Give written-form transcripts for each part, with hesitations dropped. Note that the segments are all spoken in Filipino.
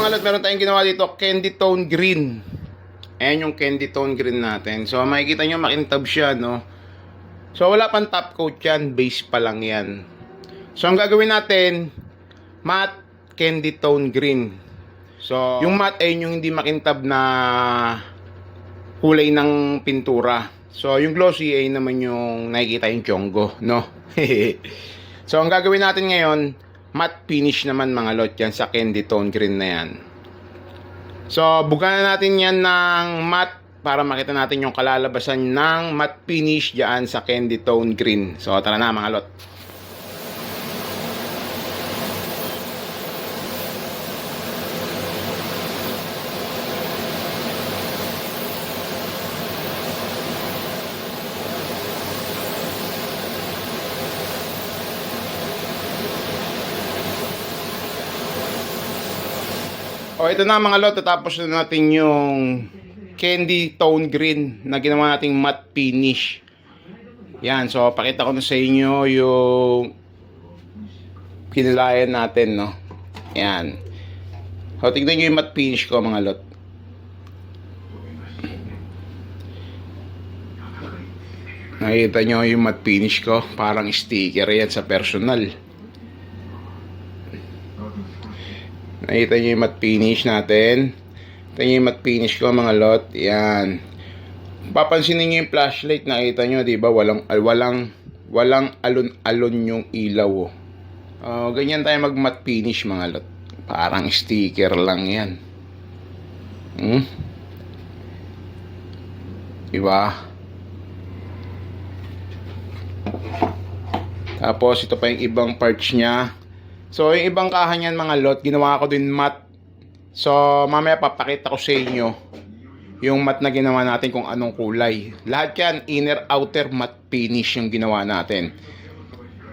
mga lot, meron tayong ginawa dito, candy tone green. Ayan yung candy tone green natin. So makikita nyo makintab siya, no? So wala pang top coat yan, base pa lang yan. So ang gagawin natin, matte candy tone green. So yung matte ay yung hindi makintab na kulay ng pintura. So yung glossy ay naman yung nakikita yung chongo, no? So ang gagawin natin ngayon, matte finish naman mga lot yan sa candy tone green na yan. So bugan na natin yan ng matte para makita natin yung kalalabasan ng matte finish dyan sa candy tone green. So tara na mga lot. O ito na mga lot, tapos na natin yung candy tone green na ginawa nating matte finish. Yan, so pakita ko na sa inyo yung kinilayan natin, no. Yan. So tignan nyo yung matte finish ko mga lot. Nakita nyo yung matte finish ko, parang sticker yan sa personal. Nakita nyo yung matte finish natin. Nakita nyo yung matte finish ko mga lot. Yan. Papansinin nyo yung flashlight. Nakita nyo, diba? Walang alon-alon yung ilaw. Ganyan tayo mag matte finish mga lot. Parang sticker lang yan. Diba? Tapos ito pa yung ibang parts nya. So, yung ibang kahan yan mga lot, ginawa ko din matte. So, mamaya papakita ko sa inyo yung matte na ginawa natin kung anong kulay. Lahat yan, inner, outer, matte finish yung ginawa natin.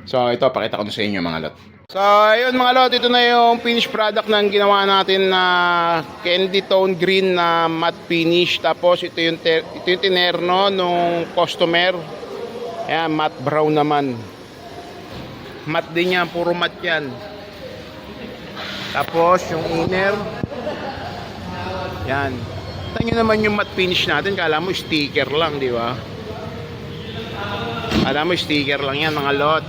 So, ito, pakita ko na sa inyo mga lot. So, ayun mga lot, ito na yung finished product ng ginawa natin na candy tone green na matte finish. Tapos, ito yung tinerno nung customer. Ayan, matte brown naman. Matte din yan, puro matte yan. Tapos yung inner, yan. Tignan nyo naman yung matte finish natin. Kala mo sticker lang, di ba? Kala mo sticker lang yan mga lot.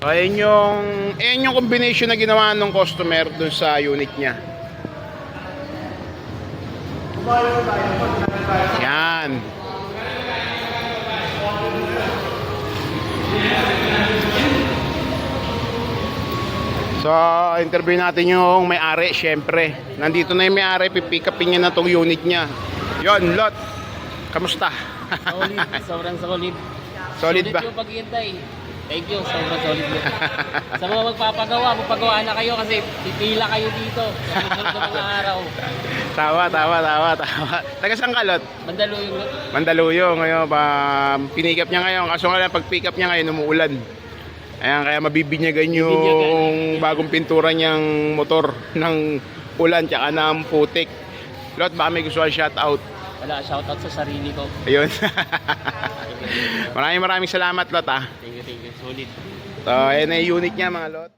So, ayan yung combination na ginawa ng customer dun sa unit nya. Yan. So, interview natin yung may-ari, syempre. Nandito na yung may-ari, pipick upin niya na tong unit niya. Yon, lot. Kamusta? Solid, sobrang solid. Solid ba? Yung paghihintay. Thank you, sobrang solid yun. Sa mga magpagawa na kayo kasi pipila kayo dito sa susunod na mga araw. Tawa. Taga saan ka, lot? Mandaluyong lot. Mandaluyong. Ngayon, pinick up niya ngayon. Kaso nga lang, pag pick up niya ngayon, umuulan. Ayan, kaya mabibinyagan yung bagong pintura niyang motor ng ulan tsaka ng putik. Lot, baka may gusto kang shoutout. Wala, shoutout sa sarili ko. Ayun. Maraming salamat, lot, ah. Thank you, solid. So, ayan na yung unit niya mga lot.